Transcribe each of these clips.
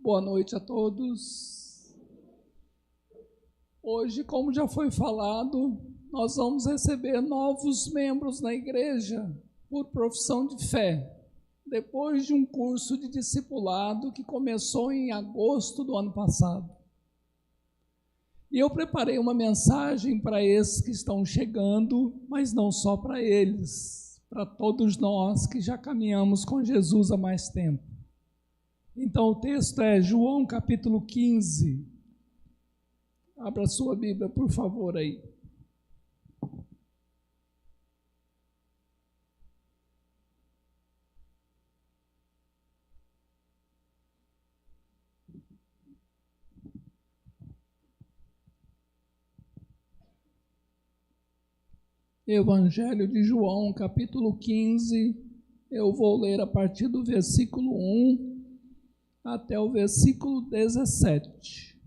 Boa noite a todos. Hoje, como já foi falado, nós vamos receber novos membros na igreja por profissão de fé, depois de um curso de discipulado que começou em agosto do ano passado. E eu preparei uma mensagem para esses que estão chegando, mas não só para eles, para todos nós que já caminhamos com Jesus há mais tempo. Então o texto é João capítulo 15. Abra a sua Bíblia, por favor, aí. Evangelho de João, capítulo 15, eu vou ler a partir do versículo 1 até o versículo 17.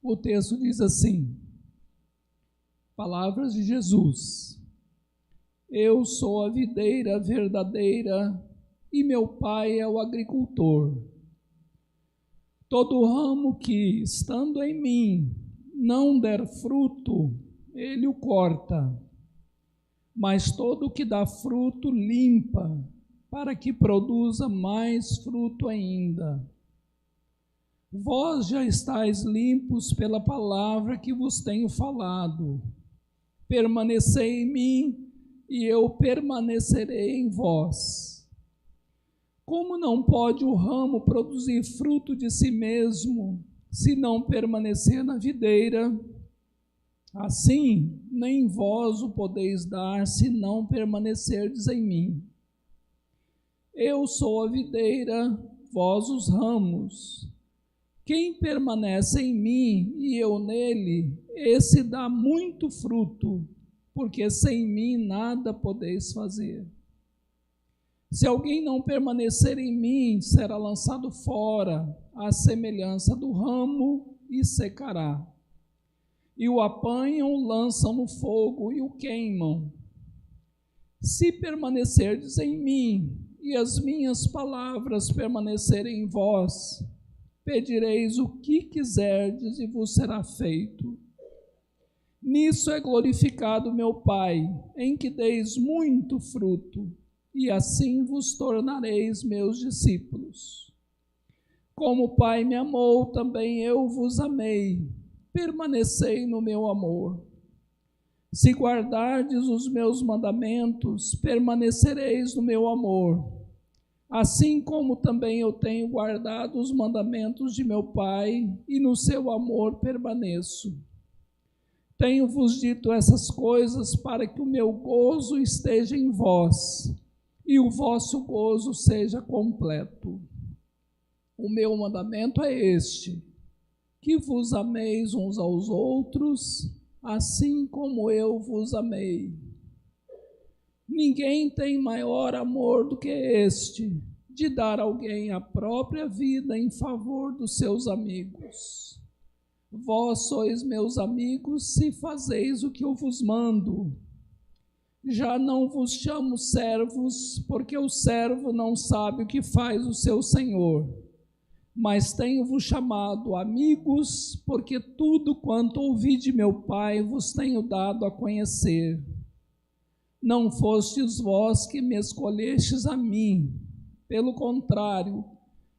O texto diz assim, palavras de Jesus: Eu sou a videira verdadeira e meu Pai é o agricultor. Todo ramo que, estando em mim, não der fruto, ele o corta. Mas todo o que dá fruto, limpa, para que produza mais fruto ainda. Vós já estáis limpos pela palavra que vos tenho falado. Permanecei em mim, e eu permanecerei em vós. Como não pode o ramo produzir fruto de si mesmo, se não permanecer na videira? Assim, nem vós o podeis dar, se não permanecerdes em mim. Eu sou a videira, vós os ramos. Quem permanece em mim e eu nele, esse dá muito fruto, porque sem mim nada podeis fazer. Se alguém não permanecer em mim, será lançado fora, à semelhança do ramo, e secará. E o apanham, lançam no fogo e o queimam. Se permanecerdes em mim, e as minhas palavras permanecerem em vós, pedireis o que quiserdes e vos será feito. Nisso é glorificado meu Pai, em que deis muito fruto, e assim vos tornareis meus discípulos. Como o Pai me amou, também eu vos amei. Permanecei no meu amor. Se guardardes os meus mandamentos, permanecereis no meu amor. Assim como também eu tenho guardado os mandamentos de meu Pai, e no seu amor permaneço. Tenho-vos dito essas coisas para que o meu gozo esteja em vós, e o vosso gozo seja completo. O meu mandamento é este, que vos ameis uns aos outros, assim como eu vos amei. Ninguém tem maior amor do que este, de dar a alguém a própria vida em favor dos seus amigos. Vós sois meus amigos se fazeis o que eu vos mando. Já não vos chamo servos, porque o servo não sabe o que faz o seu senhor. Mas tenho-vos chamado amigos, porque tudo quanto ouvi de meu Pai vos tenho dado a conhecer. Não fostes vós que me escolhestes a mim, pelo contrário,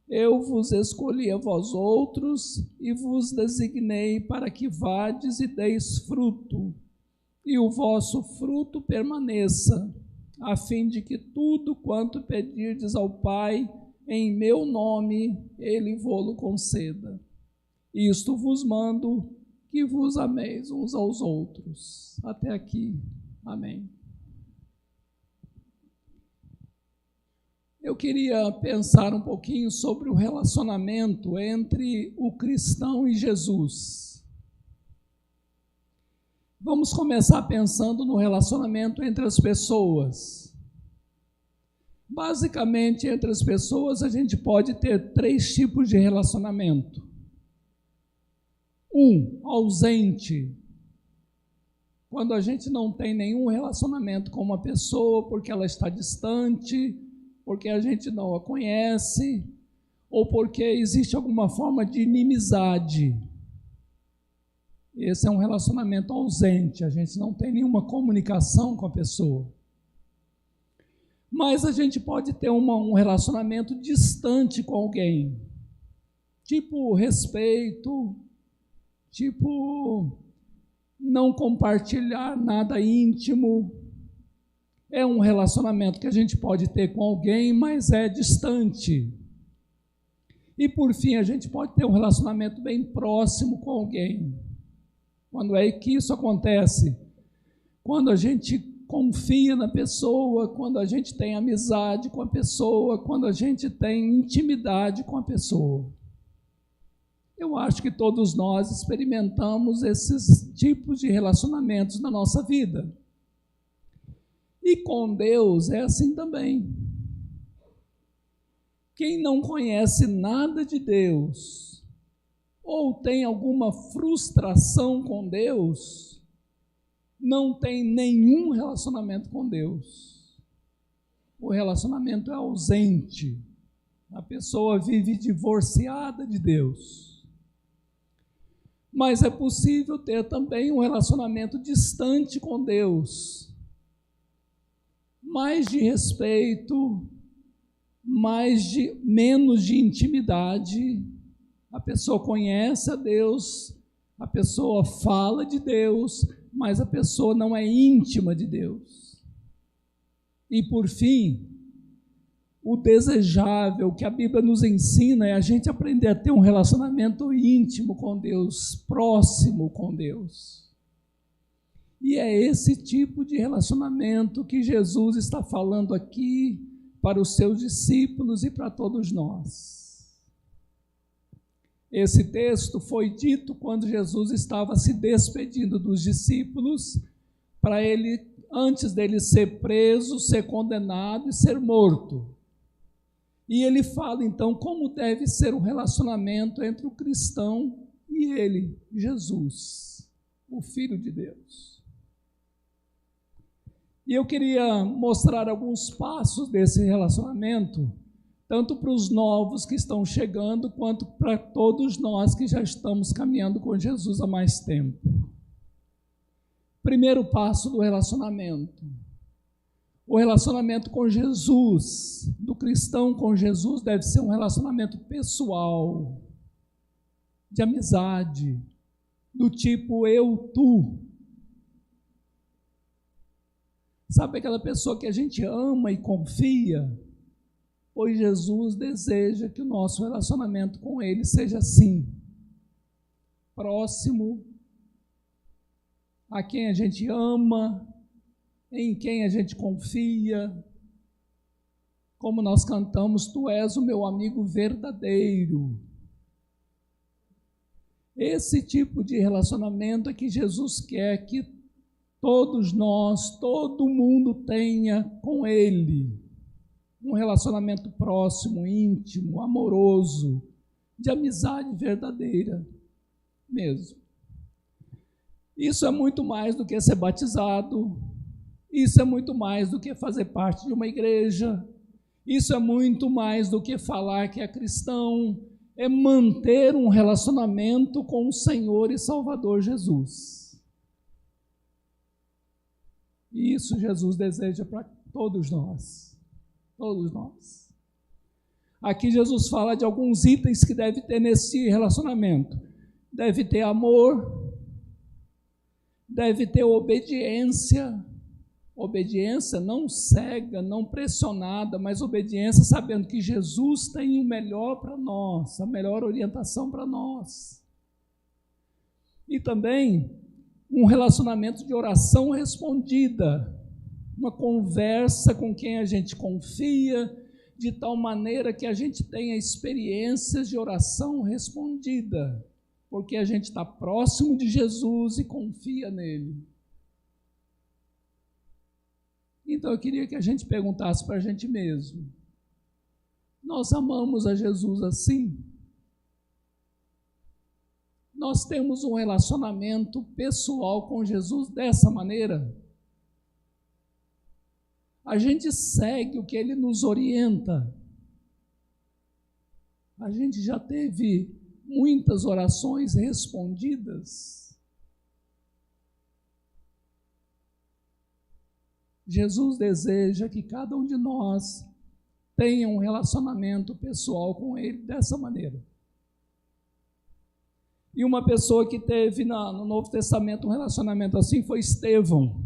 eu vos escolhi a vós outros e vos designei para que vades e deis fruto, e o vosso fruto permaneça, a fim de que tudo quanto pedirdes ao Pai, em meu nome, ele vô-lo conceda. Isto vos mando, que vos ameis uns aos outros. Até aqui. Amém. Eu queria pensar um pouquinho sobre o relacionamento entre o cristão e Jesus. Vamos começar pensando no relacionamento entre as pessoas. Basicamente, entre as pessoas, a gente pode ter 3 tipos de relacionamento. Um, ausente, quando a gente não tem nenhum relacionamento com uma pessoa porque ela está distante, porque a gente não a conhece, ou porque existe alguma forma de inimizade. Esse é um relacionamento ausente, a gente não tem nenhuma comunicação com a pessoa. Mas a gente pode ter um relacionamento distante com alguém, tipo respeito, tipo não compartilhar nada íntimo. É um relacionamento que a gente pode ter com alguém, mas é distante. E por fim, a gente pode ter um relacionamento bem próximo com alguém. Quando é que isso acontece? Quando a gente confia na pessoa, quando a gente tem amizade com a pessoa, quando a gente tem intimidade com a pessoa. Eu acho que todos nós experimentamos esses tipos de relacionamentos na nossa vida. E com Deus é assim também. Quem não conhece nada de Deus, ou tem alguma frustração com Deus, não tem nenhum relacionamento com Deus. O relacionamento é ausente. A pessoa vive divorciada de Deus. Mas é possível ter também um relacionamento distante com Deus, mais de respeito, menos de intimidade. A pessoa conhece a Deus, a pessoa fala de Deus, mas a pessoa não é íntima de Deus. E por fim, o desejável que a Bíblia nos ensina é a gente aprender a ter um relacionamento íntimo com Deus, próximo com Deus. E é esse tipo de relacionamento que Jesus está falando aqui para os seus discípulos e para todos nós. Esse texto foi dito quando Jesus estava se despedindo dos discípulos para ele, antes dele ser preso, ser condenado e ser morto. E ele fala então como deve ser o relacionamento entre o cristão e ele, Jesus, o Filho de Deus. E eu queria mostrar alguns passos desse relacionamento, tanto para os novos que estão chegando, quanto para todos nós que já estamos caminhando com Jesus há mais tempo. Primeiro passo do relacionamento. O relacionamento com Jesus, do cristão com Jesus, deve ser um relacionamento pessoal, de amizade, do tipo eu-tu. Sabe aquela pessoa que a gente ama e confia? Pois Jesus deseja que o nosso relacionamento com Ele seja assim, próximo, a quem a gente ama, em quem a gente confia, como nós cantamos, Tu és o meu amigo verdadeiro. Esse tipo de relacionamento é que Jesus quer que todos nós, todo mundo tenha com Ele. Um relacionamento próximo, íntimo, amoroso, de amizade verdadeira mesmo. Isso é muito mais do que ser batizado, isso é muito mais do que fazer parte de uma igreja, isso é muito mais do que falar que é cristão, é manter um relacionamento com o Senhor e Salvador Jesus. E isso Jesus deseja para todos nós, todos nós. Aqui Jesus fala de alguns itens que deve ter nesse relacionamento. Deve ter amor, deve ter obediência, obediência não cega, não pressionada, mas obediência sabendo que Jesus tem o melhor para nós, a melhor orientação para nós. E também um relacionamento de oração respondida, uma conversa com quem a gente confia, de tal maneira que a gente tenha experiências de oração respondida, porque a gente está próximo de Jesus e confia nele. Então eu queria que a gente perguntasse para a gente mesmo: nós amamos a Jesus assim? nós temos um relacionamento pessoal com Jesus dessa maneira? A gente segue o que ele nos orienta. A gente já teve muitas orações respondidas. Jesus deseja que cada um de nós tenha um relacionamento pessoal com ele dessa maneira. E uma pessoa que teve no Novo Testamento um relacionamento assim foi Estevão.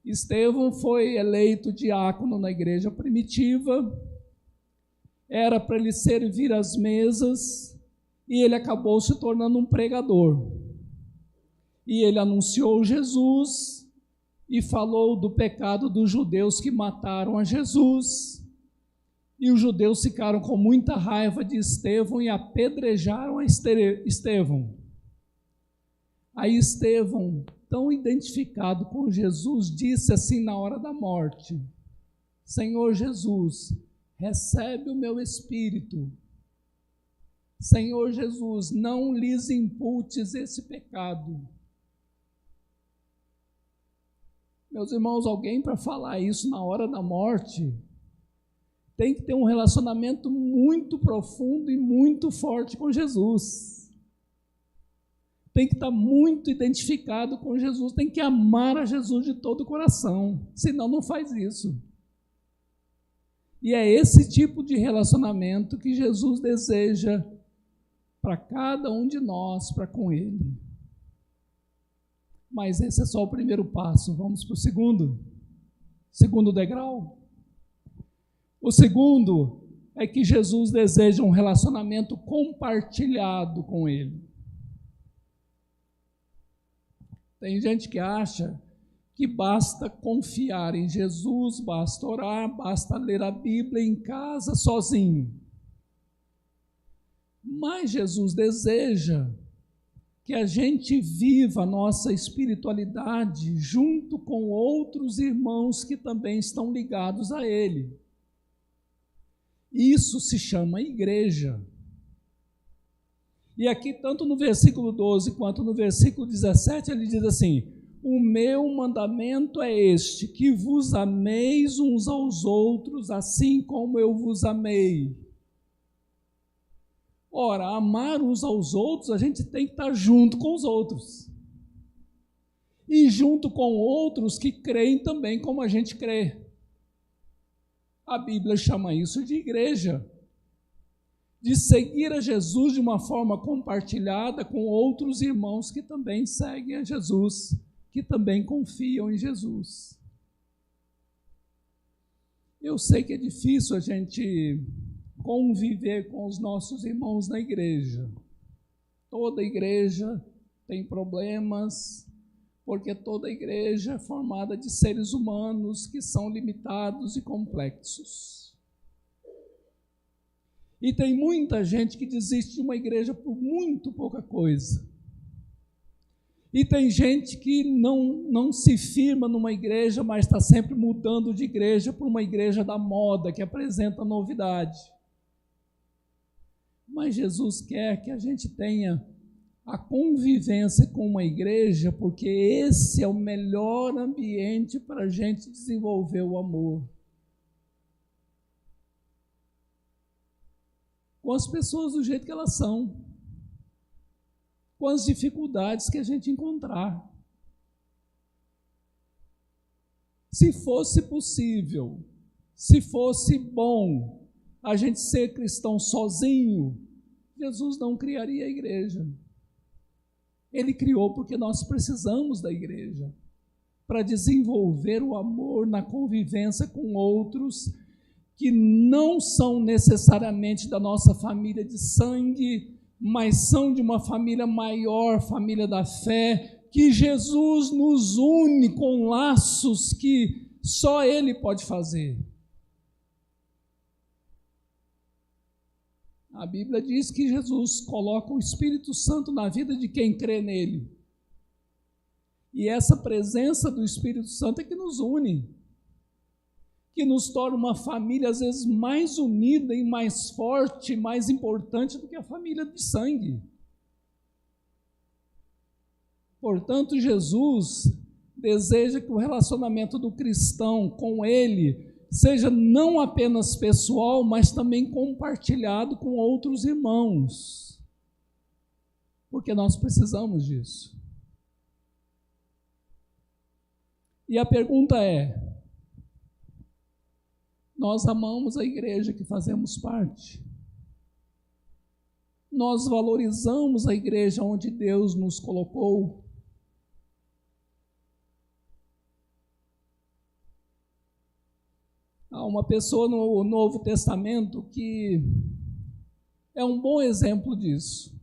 Estevão foi eleito diácono na igreja primitiva, era para ele servir às mesas, e ele acabou se tornando um pregador. E ele anunciou Jesus e falou do pecado dos judeus que mataram a Jesus. E os judeus ficaram com muita raiva de Estevão e apedrejaram a Estevão. Aí Estevão, tão identificado com Jesus, disse assim na hora da morte: Senhor Jesus, recebe o meu espírito. Senhor Jesus, não lhes imputes esse pecado. Meus irmãos, alguém para falar isso na hora da morte tem que ter um relacionamento muito profundo e muito forte com Jesus. Tem que estar muito identificado com Jesus, tem que amar a Jesus de todo o coração, senão não faz isso. E é esse tipo de relacionamento que Jesus deseja para cada um de nós, para com Ele. Mas esse é só o primeiro passo. Vamos para o segundo degrau. O segundo é que Jesus deseja um relacionamento compartilhado com Ele. Tem gente que acha que basta confiar em Jesus, basta orar, basta ler a Bíblia em casa sozinho. Mas Jesus deseja que a gente viva a nossa espiritualidade junto com outros irmãos que também estão ligados a Ele. Isso se chama igreja. E aqui, tanto no versículo 12 quanto no versículo 17, ele diz assim: o meu mandamento é este, que vos ameis uns aos outros, assim como eu vos amei. Ora, amar uns aos outros, a gente tem que estar junto com os outros. E junto com outros que creem também como a gente crê. A Bíblia chama isso de igreja. De seguir a Jesus de uma forma compartilhada com outros irmãos que também seguem a Jesus, que também confiam em Jesus. Eu sei que é difícil a gente conviver com os nossos irmãos na igreja. Toda igreja tem problemas, porque toda igreja é formada de seres humanos que são limitados e complexos. E tem muita gente que desiste de uma igreja por muito pouca coisa. E tem gente que não se firma numa igreja, mas está sempre mudando de igreja para uma igreja da moda, que apresenta novidade. Mas Jesus quer que a gente tenha a convivência com uma igreja, porque esse é o melhor ambiente para a gente desenvolver o amor. Com as pessoas do jeito que elas são, com as dificuldades que a gente encontrar. Se fosse possível, se fosse bom a gente ser cristão sozinho, Jesus não criaria a igreja. Ele criou porque nós precisamos da igreja para desenvolver o amor na convivência com outros que não são necessariamente da nossa família de sangue, mas são de uma família maior, família da fé, que Jesus nos une com laços que só Ele pode fazer. A Bíblia diz que Jesus coloca o Espírito Santo na vida de quem crê nele. E essa presença do Espírito Santo é que nos une, que nos torna uma família, às vezes, mais unida e mais forte, mais importante do que a família de sangue. Portanto, Jesus deseja que o relacionamento do cristão com Ele seja não apenas pessoal, mas também compartilhado com outros irmãos, porque nós precisamos disso. E a pergunta é: nós amamos a igreja que fazemos parte? Nós valorizamos a igreja onde Deus nos colocou? Há uma pessoa no Novo Testamento que é um bom exemplo disso.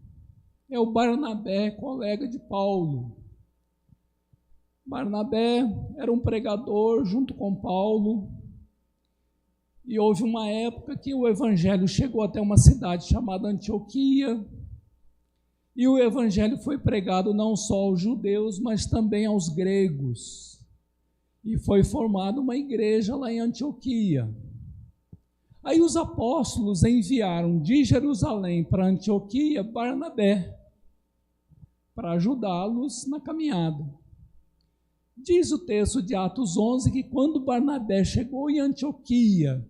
É o Barnabé, colega de Paulo. Barnabé era um pregador junto com Paulo, e houve uma época que o evangelho chegou até uma cidade chamada Antioquia, e o evangelho foi pregado não só aos judeus, mas também aos gregos. E foi formada uma igreja lá em Antioquia. Aí os apóstolos enviaram de Jerusalém para Antioquia Barnabé, para ajudá-los na caminhada. Diz o texto de Atos 11 que quando Barnabé chegou em Antioquia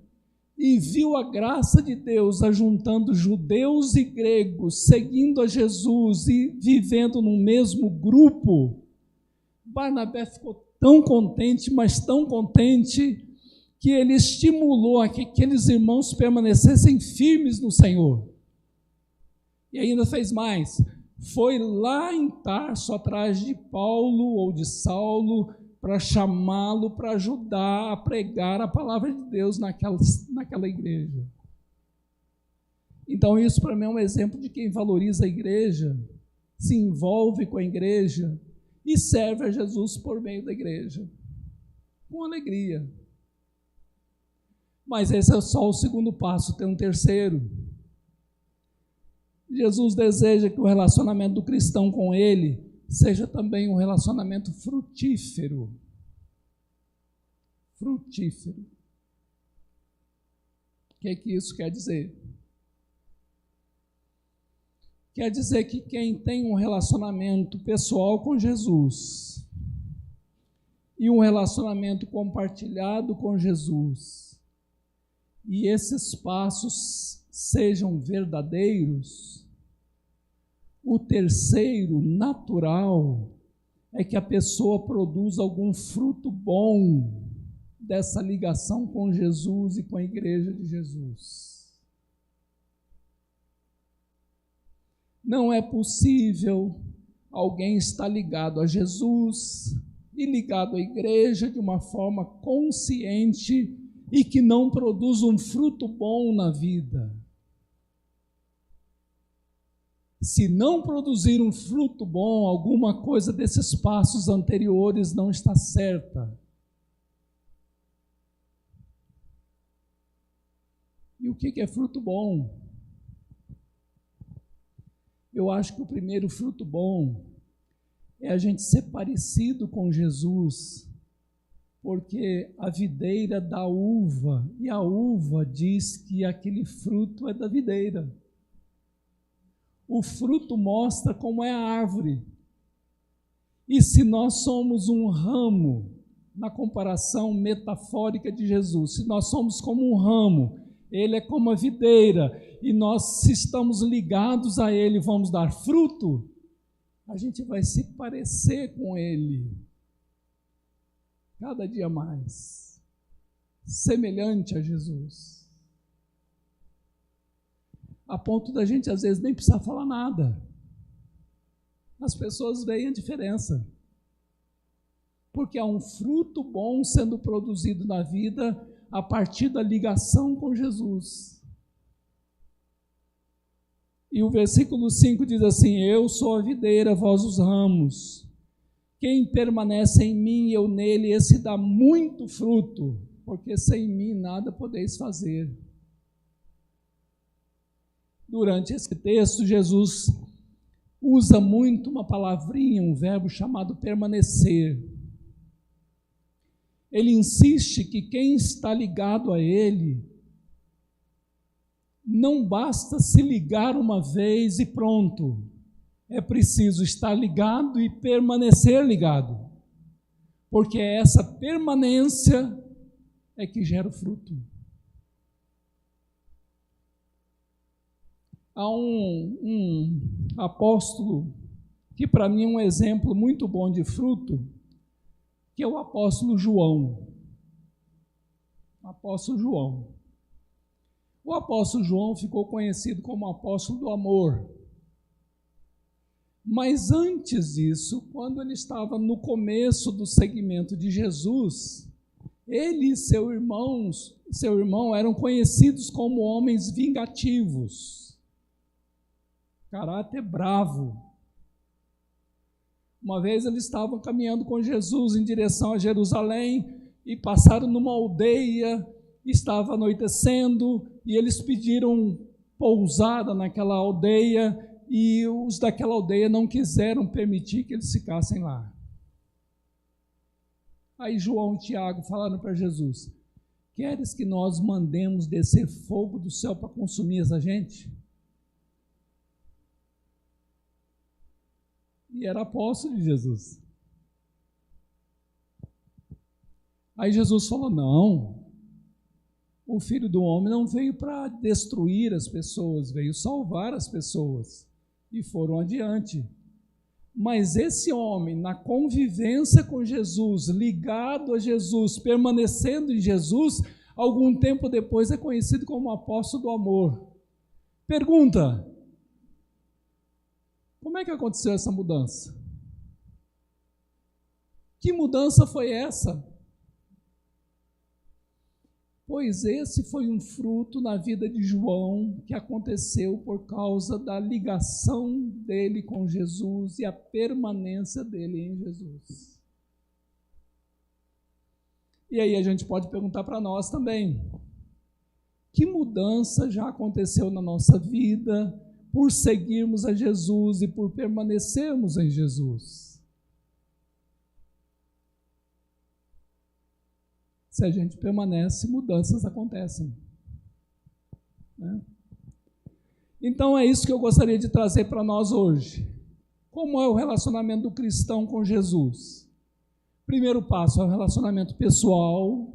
e viu a graça de Deus ajuntando judeus e gregos, seguindo a Jesus e vivendo no mesmo grupo, Barnabé ficou tão contente, mas tão contente, que ele estimulou a que aqueles irmãos permanecessem firmes no Senhor. E ainda fez mais, foi lá em Tarso, atrás de Paulo ou de Saulo, para chamá-lo, para ajudar a pregar a palavra de Deus naquela igreja. Então isso para mim é um exemplo de quem valoriza a igreja, se envolve com a igreja, e serve a Jesus por meio da igreja, com alegria. Mas esse é só o segundo passo, tem um terceiro. Jesus deseja que o relacionamento do cristão com Ele seja também um relacionamento frutífero. Frutífero. O que é que isso quer dizer? Quer dizer que quem tem um relacionamento pessoal com Jesus e um relacionamento compartilhado com Jesus, e esses passos sejam verdadeiros, o terceiro, natural, é que a pessoa produza algum fruto bom dessa ligação com Jesus e com a igreja de Jesus. Não é possível alguém estar ligado a Jesus e ligado à igreja de uma forma consciente e que não produz um fruto bom na vida. Se não produzir um fruto bom, alguma coisa desses passos anteriores não está certa. E o que é fruto bom? Eu acho que o primeiro fruto bom é a gente ser parecido com Jesus, porque a videira dá uva, e a uva diz que aquele fruto é da videira. O fruto mostra como é a árvore. E se nós somos um ramo, na comparação metafórica de Jesus, se nós somos como um ramo, Ele é como a videira, e nós, se estamos ligados a Ele, vamos dar fruto, a gente vai se parecer com Ele, cada dia mais, semelhante a Jesus, a ponto da gente às vezes nem precisar falar nada, as pessoas veem a diferença, porque há um fruto bom sendo produzido na vida a partir da ligação com Jesus. E o versículo 5 diz assim: eu sou a videira, vós os ramos. Quem permanece em mim e eu nele, esse dá muito fruto, porque sem mim nada podeis fazer. Durante esse texto, Jesus usa muito uma palavrinha, um verbo chamado permanecer. Ele insiste que quem está ligado a Ele, não basta se ligar uma vez e pronto. é preciso estar ligado e permanecer ligado, porque essa permanência é que gera o fruto. Há um apóstolo que para mim é um exemplo muito bom de fruto, que é o apóstolo João. Apóstolo João. O apóstolo João ficou conhecido como apóstolo do amor. Mas antes disso, quando ele estava no começo do seguimento de Jesus, ele e seu irmão eram conhecidos como homens vingativos, caráter bravo. Uma vez eles estavam caminhando com Jesus em direção a Jerusalém e passaram numa aldeia, estava anoitecendo e eles pediram pousada naquela aldeia e os daquela aldeia não quiseram permitir que eles ficassem lá. Aí João e Tiago falaram para Jesus: queres que nós mandemos descer fogo do céu para consumir essa gente? E era apóstolo de Jesus. Aí Jesus falou: não, o Filho do Homem não veio para destruir as pessoas, veio salvar as pessoas. E foram adiante. Mas esse homem, na convivência com Jesus, ligado a Jesus, permanecendo em Jesus, algum tempo depois é conhecido como apóstolo do amor. Pergunta: como é que aconteceu essa mudança? Que mudança foi essa? Pois esse foi um fruto na vida de João que aconteceu por causa da ligação dele com Jesus e a permanência dele em Jesus. E aí a gente pode perguntar para nós também: que mudança já aconteceu na nossa vida por seguirmos a Jesus e por permanecermos em Jesus? Se a gente permanece, mudanças acontecem, né? Então é isso que eu gostaria de trazer para nós hoje. Como é o relacionamento do cristão com Jesus? Primeiro passo é o relacionamento pessoal.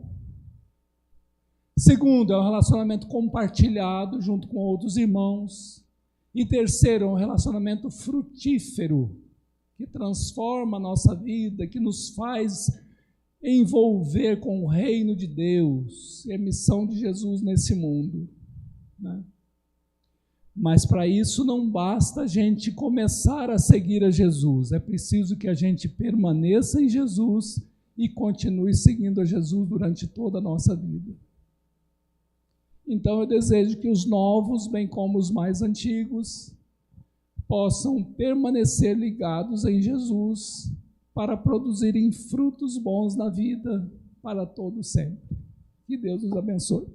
Segundo é o relacionamento compartilhado junto com outros irmãos. E terceiro é um relacionamento frutífero, que transforma a nossa vida, que nos faz envolver com o reino de Deus e a missão de Jesus nesse mundo, né? Mas para isso não basta a gente começar a seguir a Jesus, é preciso que a gente permaneça em Jesus e continue seguindo a Jesus durante toda a nossa vida. Então eu desejo que os novos, bem como os mais antigos, possam permanecer ligados em Jesus para produzirem frutos bons na vida para todo sempre. Que Deus os abençoe.